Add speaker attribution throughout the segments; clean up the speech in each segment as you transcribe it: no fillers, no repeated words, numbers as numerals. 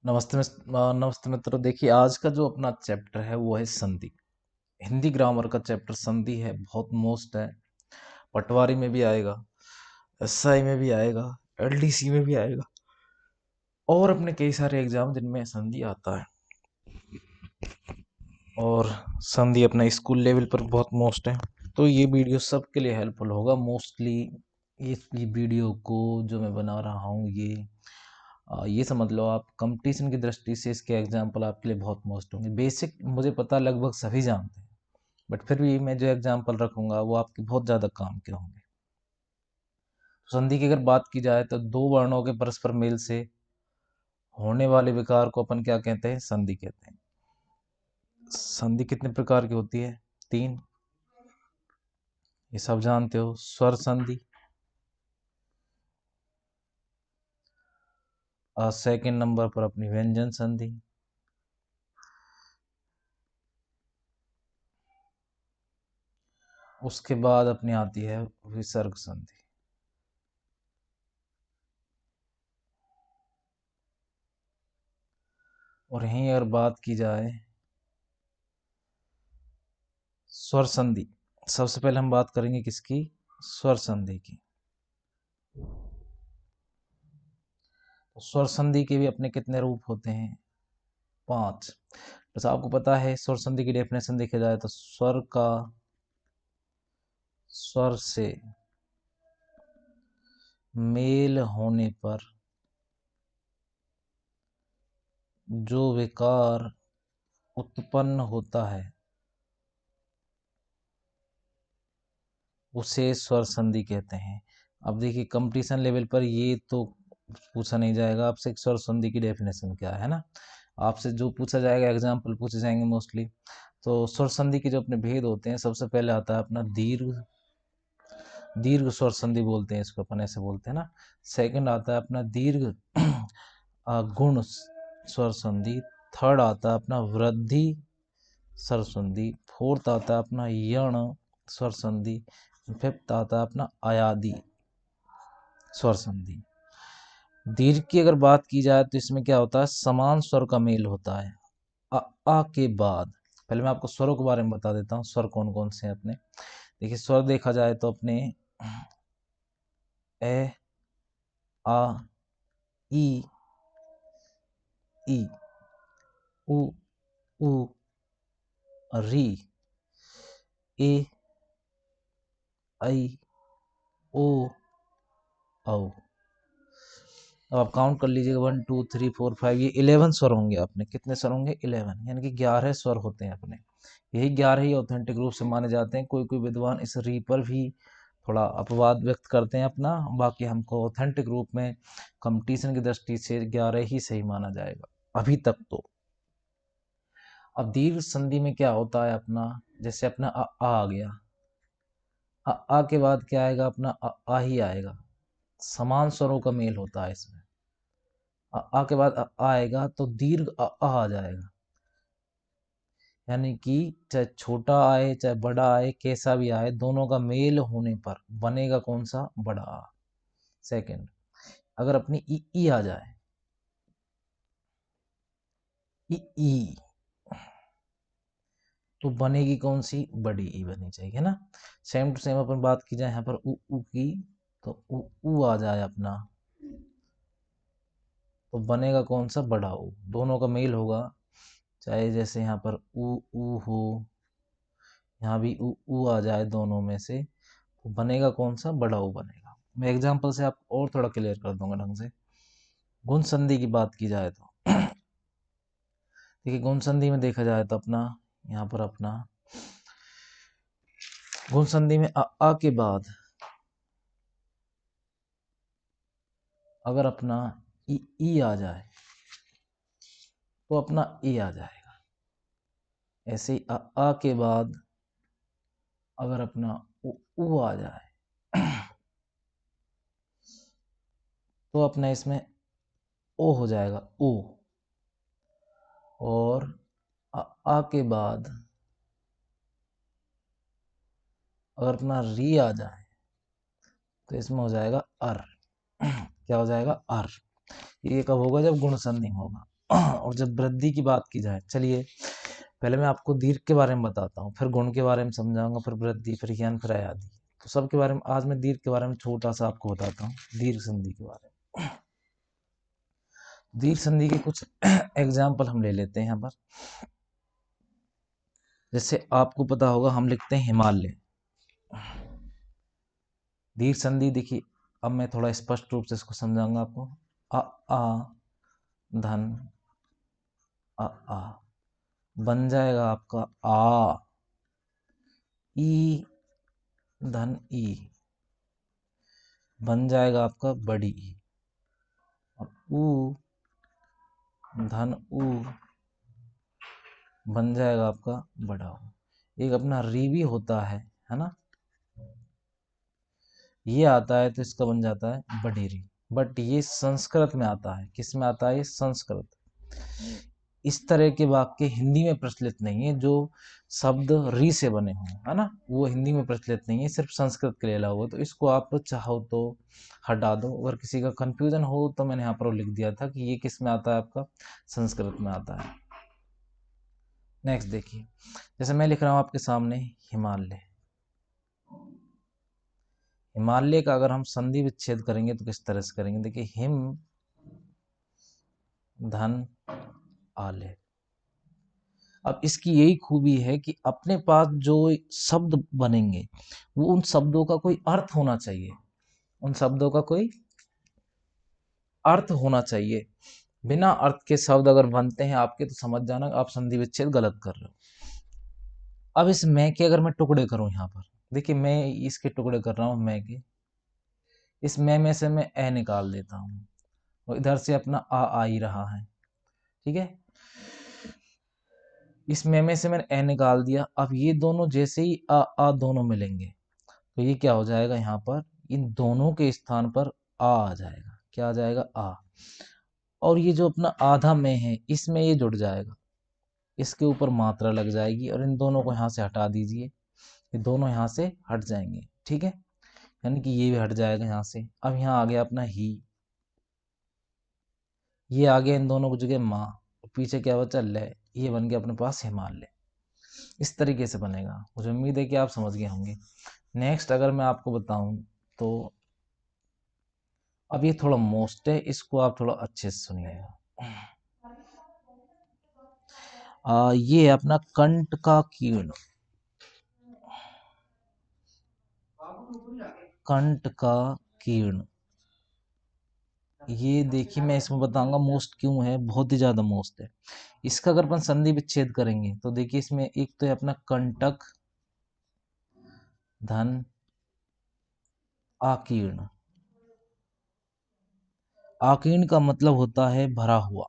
Speaker 1: नमस्ते मित्रों। देखिए, आज का जो अपना चैप्टर है वो है संधि। हिंदी ग्रामर का चैप्टर संधि है, बहुत मोस्ट है। पटवारी में भी आएगा, एसआई में भी आएगा, एलडीसी में भी आएगा और अपने कई सारे एग्जाम जिनमें संधि आता है। और संधि अपने स्कूल लेवल पर बहुत मोस्ट है, तो ये वीडियो सबके लिए हेल्पफुल होगा। मोस्टली इस वीडियो को जो मैं बना रहा हूँ ये समझ लो आप कंपटीशन की दृष्टि से इसके एग्जाम्पल आपके लिए बहुत मोस्ट होंगे। बेसिक मुझे पता लगभग सभी जानते हैं, बट फिर भी मैं जो एग्जाम्पल रखूंगा वो आपके बहुत ज़्यादा काम के होंगे। संधि की अगर बात की जाए तो दो वर्णों के परस्पर मेल से होने वाले विकार को अपन क्या कहते हैं? संधि कहते हैं। संधि कितने प्रकार की होती है? तीन, ये सब जानते हो। स्वर संधि, सेकंड नंबर पर अपनी व्यंजन संधि, उसके बाद अपनी आती है विसर्ग संधि। और यहीं अगर बात की जाए स्वर संधि, सबसे पहले हम बात करेंगे किसकी? स्वर संधि की। तो स्वर संधि के भी अपने कितने रूप होते हैं? 5। बस आपको पता है स्वर संधि की डेफिनेशन देखा जाए तो स्वर का स्वर से मेल होने पर जो विकार उत्पन्न होता है उसे स्वर संधि कहते हैं। अब देखिए, कंपटीशन लेवल पर ये तो पूछा नहीं जाएगा आपसे स्वर संधि की डेफिनेशन क्या है ना। आपसे जो पूछा जाएगा एग्जाम्पल पूछे जाएंगे मोस्टली। तो स्वर संधि के जो अपने भेद होते हैं, सबसे पहले आता है अपना दीर्घ दीर्घ स्वर संधि बोलते हैं इसको, अपन ऐसे बोलते हैं ना। सेकंड आता है अपना दीर्घ गुण स्वर संधि। थर्ड आता है अपना वृद्धि स्वर संधि। फोर्थ आता है अपना यण स्वर संधि। फिफ्थ आता है अपना अयादि स्वर संधि। दीर्घ की अगर बात की जाए तो इसमें क्या होता है? समान स्वर का मेल होता है आ के बाद। पहले मैं आपको स्वरों के बारे में बता देता हूँ, स्वर कौन कौन से हैं अपने। देखिए, स्वर देखा जाए तो अपने ए, आ, ई, ई, उ, उ, री, ए, आई, ओ, औ। अब आप काउंट कर लीजिएगा 1 2 3 4 5, ये 11 स्वर होंगे अपने। कितने स्वर होंगे? 11, यानी कि 11 स्वर होते हैं अपने। यही 11 ही ऑथेंटिक रूप से माने जाते हैं। कोई कोई विद्वान इस री पर भी थोड़ा अपवाद व्यक्त करते हैं अपना, बाकी हमको ऑथेंटिक रूप में कंपटीशन की दृष्टि से 11 ही सही माना जाएगा अभी तक तो। अब दीर्घ संधि में क्या होता है अपना? जैसे अपना आ गया, आ के बाद क्या आएगा? अपना आ ही आएगा। समान स्वरों का मेल होता है इसमें। आ के बाद आएगा तो दीर्घ आ जाएगा, यानी कि चाहे छोटा आए चाहे बड़ा आए, कैसा भी आए, दोनों का मेल होने पर बनेगा कौन सा? बड़ा आ। सेकंड, अगर अपनी ई आ जाए, ई तो बनेगी कौन सी? बड़ी ई बनी चाहिए, है ना। सेम टू सेम अपन बात की जाए यहाँ पर उ की, तो उ आ जाए अपना, तो बनेगा कौन सा? बड़ा ऊ। दोनों का मेल होगा, चाहे जैसे यहाँ पर ऊ हो, यहाँ भी ऊ आ जाए, दोनों में से तो बनेगा कौन सा? बड़ा ऊ बनेगा। मैं एग्जाम्पल से आप और थोड़ा क्लियर कर दूंगा ढंग से। गुण संधि की बात की जाए तो देखिए, गुण संधि में देखा जाए तो अपना यहाँ पर अपना गुण संधि में आ के बाद अगर अपना ई आ जाए तो अपना ए आ जाएगा। ऐसे ही आ के बाद अगर अपना उ आ जाए तो अपना इसमें ओ हो जाएगा, ओ। और आ के बाद अगर अपना री आ जाए तो इसमें हो जाएगा अर। क्या हो जाएगा? अर। ये कब होगा? जब गुण संधि होगा। और जब वृद्धि की बात की जाए, चलिए पहले मैं आपको दीर्घ के बारे में बताता हूँ, फिर गुण के बारे में समझाऊंगा, फिर वृद्धि, फिर ज्ञान, फिर आदि। तो सबके बारे में आज मैं दीर्घ के बारे में छोटा सा आपको बताता हूँ, दीर्घ संधि के बारे में। दीर्घ संधि के कुछ एग्जाम्पल हम ले लेते हैं यहाँ पर। जैसे आपको पता होगा हम लिखते हैं हिमालय। दीर्घ संधि देखिए, अब मैं थोड़ा स्पष्ट रूप से इसको समझाऊंगा आपको। अ आ धन आ बन जाएगा आपका आ, ई धन ई बन जाएगा आपका बड़ी ई, और ऊ धन ऊ बन जाएगा आपका बड़ा ऊ। एक अपना री भी होता है ना, ये आता है तो इसका बन जाता है बड़ी री। बट ये संस्कृत में आता है, किस में आता है, ये संस्कृत। इस तरह के वाक्य हिंदी में प्रचलित नहीं है, जो शब्द री से बने हों, है ना, वो हिंदी में प्रचलित नहीं है, सिर्फ संस्कृत के लिए अलाउ हुआ। तो इसको आप चाहो तो हटा दो। अगर किसी का कंफ्यूजन हो तो मैंने यहाँ पर लिख दिया था कि ये किस में आता है, आपका संस्कृत में आता है। नेक्स्ट देखिए, जैसे मैं लिख रहा हूँ आपके सामने हिमालय। हिमालय का अगर हम संधि विच्छेद करेंगे तो किस तरह से करेंगे, देखिए हिम धन आले। अब इसकी यही खूबी है कि अपने पास जो शब्द बनेंगे वो उन शब्दों का कोई अर्थ होना चाहिए, उन शब्दों का कोई अर्थ होना चाहिए। बिना अर्थ के शब्द अगर बनते हैं आपके तो समझ जाना आप संधि विच्छेद गलत कर रहे हो। अब इस मैं के अगर मैं टुकड़े करूं, यहाँ पर देखिए मैं इसके टुकड़े कर रहा हूं मैं के, इस मैं में से मैं ए निकाल देता हूं, और इधर से अपना आ ही रहा है, ठीक है। इस में से मैंने ए निकाल दिया। अब ये दोनों जैसे ही आ दोनों मिलेंगे तो ये क्या हो जाएगा, यहाँ पर इन दोनों के स्थान पर आ जाएगा। क्या आ जाएगा, आ। और ये जो अपना आधा में है इसमें ये जुड़ जाएगा, इसके ऊपर मात्रा लग जाएगी, और इन दोनों को यहाँ से हटा दीजिए, ये दोनों यहाँ से हट जाएंगे, ठीक है। यानी कि ये भी हट जाएगा यहाँ से। अब यहाँ आ गया अपना ही, ये आ गया इन दोनों को जगह माँ, पीछे क्या बचा ले, ये बन गया अपने पास हिमालय। इस तरीके से बनेगा। मुझे उम्मीद है कि आप समझ गए होंगे। नेक्स्ट अगर मैं आपको बताऊं तो अब ये थोड़ा मोस्ट है, इसको आप थोड़ा अच्छे से सुनिएगा। ये है अपना कंठ का कीर्ण, कंठ का कीर्ण। ये देखिए मैं इसमें बताऊंगा मोस्ट क्यों है, बहुत ही ज्यादा मोस्ट है। इसका अगर अपन संधि विच्छेद करेंगे तो देखिए इसमें एक तो है अपना कंटक धन आकीर्ण। आकीर्ण का मतलब होता है भरा हुआ।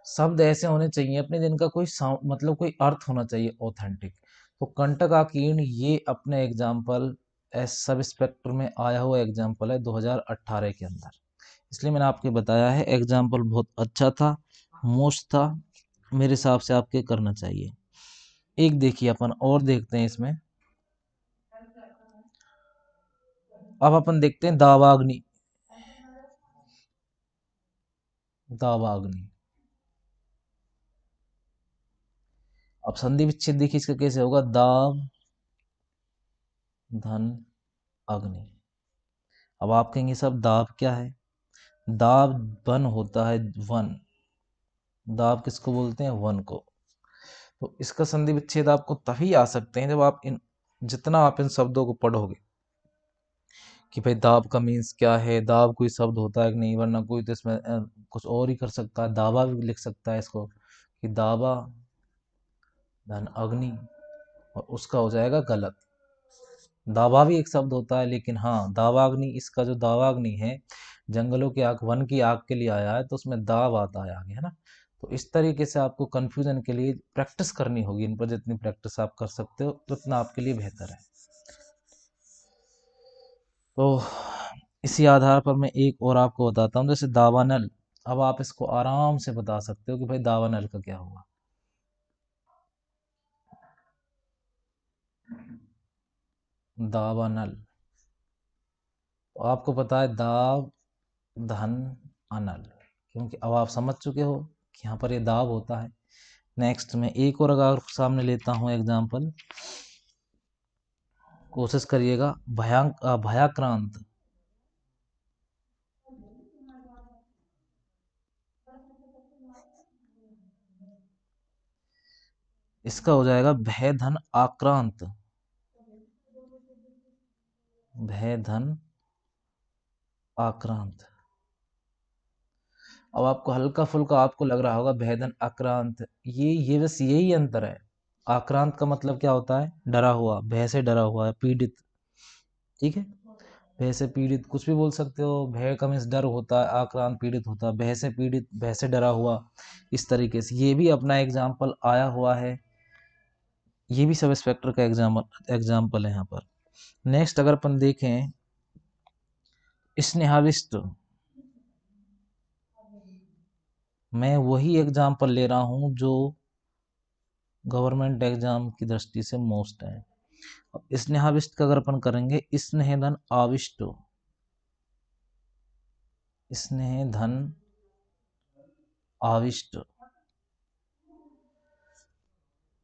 Speaker 1: शब्द ऐसे होने चाहिए अपने जिनका कोई मतलब कोई अर्थ होना चाहिए ऑथेंटिक। तो कंटक आकीर्ण ये अपने एग्जाम्पल एस सब स्पेक्ट्र में आया हुआ एग्जाम्पल है 2018 के अंदर, इसलिए मैंने आपको बताया है। एग्जाम्पल बहुत अच्छा था, मोस्ट था, मेरे हिसाब से आपके करना चाहिए। एक देखिए अपन और देखते हैं इसमें। अब अपन देखते हैं दावाग्नि। दावाग्नि, अब संधि विच्छेद देखिए इसका कैसे होगा, दाव धन अग्नि। अब आप कहेंगे सब दाब क्या है, दाब वन होता है, वन। दाब किसको बोलते हैं, वन को। तो इसका संधि विच्छेद आपको तभी आ सकते हैं जब आप इन जितना आप इन शब्दों को पढ़ोगे कि भाई दाब का मीन्स क्या है, दाब कोई शब्द होता है कि नहीं, वरना कोई तो इसमें कुछ और ही कर सकता है, दावा भी लिख सकता है इसको कि दावा धन अग्नि, और उसका हो जाएगा गलत। दावा भी एक शब्द होता है, लेकिन हाँ दावाग्नि, इसका जो दावाग्नि है जंगलों की आग, वन की आग के लिए आया है, तो उसमें दाव आता है आगे, है ना। तो इस तरीके से आपको कंफ्यूजन के लिए प्रैक्टिस करनी होगी, इन पर जितनी प्रैक्टिस आप कर सकते हो उतना आपके लिए बेहतर है। तो इसी आधार पर मैं एक और आपको बताता हूँ, जैसे दावानल। अब आप इसको आराम से बता सकते हो कि भाई दावानल का क्या होगा। दावानल, तो आपको पता है दाव धन अनल, क्योंकि अब आप समझ चुके हो कि यहाँ पर ये दाब होता है। नेक्स्ट में एक और अगर सामने लेता हूँ एग्जाम्पल, कोशिश करिएगा। भयाक्रांत, इसका हो जाएगा भय धन आक्रांत, भय धन आक्रांत। अब आपको हल्का फुल्का आपको लग रहा होगा भय धन आक्रांत, ये बस यही अंतर है। आक्रांत का मतलब क्या होता है? डरा हुआ, भय से डरा हुआ है, पीड़ित। ठीक है, भय से पीड़ित कुछ भी बोल सकते हो। भय का मीन्स डर होता है, आक्रांत पीड़ित होता है, भय से पीड़ित, भय से डरा हुआ, इस तरीके से ये भी अपना एग्जाम्पल आया हुआ है। ये भी सब इंस्पेक्टर का एग्जाम्पल है यहाँ पर। नेक्स्ट अगर अपन देखें स्नेहाविष्ट, मैं वही एग्जाम्पल ले रहा हूं जो गवर्नमेंट एग्जाम की दृष्टि से मोस्ट है। अब स्नेहाविष्ट का अगर अपन करेंगे, स्नेह धन आविष्ट, स्नेह धन आविष्ट,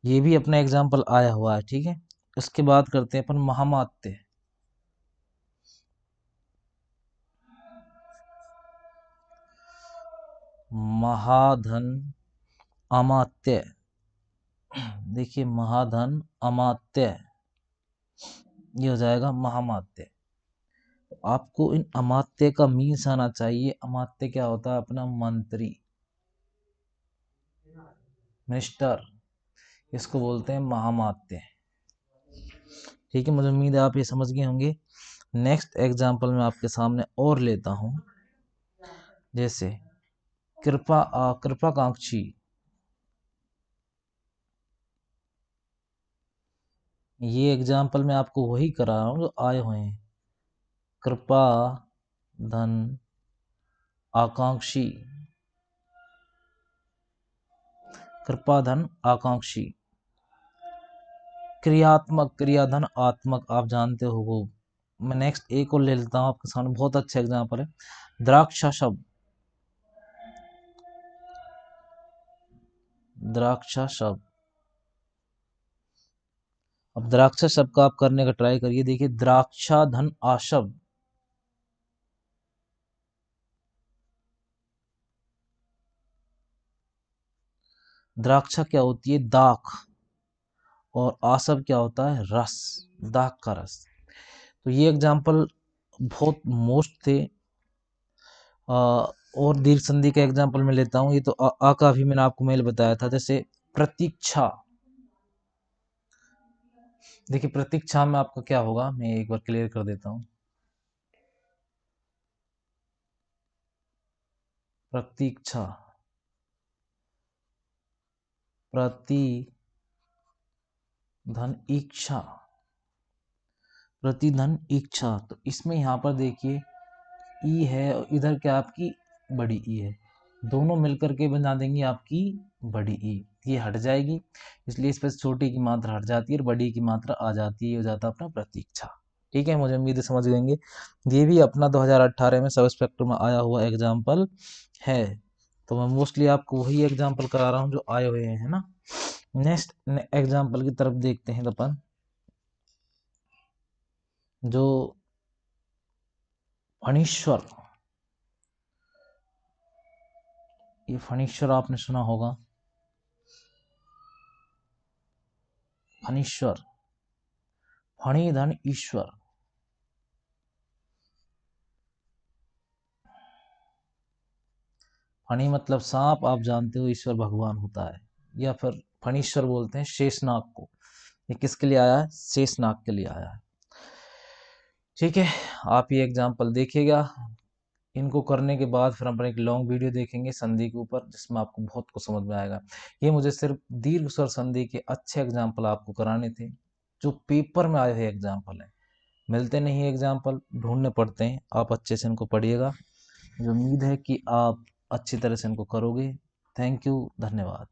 Speaker 1: ये भी अपना एग्जाम्पल आया हुआ है। ठीक है, उसके बाद करते हैं अपन महामात्य। महाधन अमात्य, देखिए महाधन अमात्य, ये हो जाएगा महामात्य। तो आपको इन अमात्य का मीन्स आना चाहिए। अमात्य क्या होता है? अपना मंत्री, मिनिस्टर, इसको बोलते हैं महामात्य। ठीक है, मुझे उम्मीद है आप ये समझ गए होंगे। नेक्स्ट एग्जाम्पल मैं आपके सामने और लेता हूं, जैसे कृपाकांक्षी, ये एग्जाम्पल मैं आपको वही करा रहा हूँ जो आए हुए हैं। कृपा धन आकांक्षी, कृपा धन आकांक्षी। क्रियात्मक, क्रियाधन आत्मक, आप जानते हो वो। मैं नेक्स्ट एक और ले लेता हूँ आपके सामने, बहुत अच्छा एग्जाम्पल है। द्राक्षा शब्द, द्राक्षा शब्द। अब द्राक्षा शब्द का आप करने का ट्राई करिए। देखिए द्राक्षा धन आशब्द, द्राक्षा क्या होती है? दाख, और आसव क्या होता है? रस, दाख का रस। तो ये एग्जाम्पल बहुत मोस्ट थे। और दीर्घ संधि का एग्जाम्पल मैं लेता हूँ। ये तो आ का भी मैंने आपको मेल बताया था। जैसे प्रतीक्षा, देखिए प्रतीक्षा में आपका क्या होगा, मैं एक बार क्लियर कर देता हूँ। प्रतीक्षा, प्रति धन इच्छा, प्रतिधन इच्छा। तो इसमें यहाँ पर देखिए ई है और इधर क्या आपकी बड़ी ई है, दोनों मिलकर के बना देंगे आपकी बड़ी ई। ये हट जाएगी, इसलिए इस पर छोटी की मात्रा हट जाती है और बड़ी की मात्रा आ जाती है। ये हो जाता है अपना प्रतीक्षा। ठीक है, मुझे उम्मीद है समझ गएंगे। ये भी अपना 2018 में सब इंस्पेक्टर में आया हुआ एग्जाम्पल है। तो मैं मोस्टली आपको वही एग्जाम्पल करा रहा हूँ जो आए हुए हैं, है ना। नेक्स्ट एग्जाम्पल की तरफ देखते हैं अपन, जो फणीश्वर, ये फणीश्वर आपने सुना होगा। फणीश्वर, फणी धन ईश्वर, फणी मतलब सांप, आप जानते हो ईश्वर भगवान होता है। या फिर फणीश्वर बोलते हैं शेषनाग को। ये किसके लिए आया है? शेषनाग के लिए आया है। ठीक है, आप ये एग्जाम्पल देखिएगा। इनको करने के बाद फिर अपन एक लॉन्ग वीडियो देखेंगे संधि के ऊपर, जिसमें आपको बहुत कुछ समझ में आएगा। ये मुझे सिर्फ दीर्घ स्वर संधि के अच्छे एग्जाम्पल आपको कराने थे, जो पेपर में आए हुए एग्जाम्पल हैं। मिलते नहीं एग्जाम्पल, ढूंढने पड़ते हैं। आप अच्छे से इनको पढ़िएगा। मुझे उम्मीद है कि आप अच्छी तरह से इनको करोगे। थैंक यू, धन्यवाद।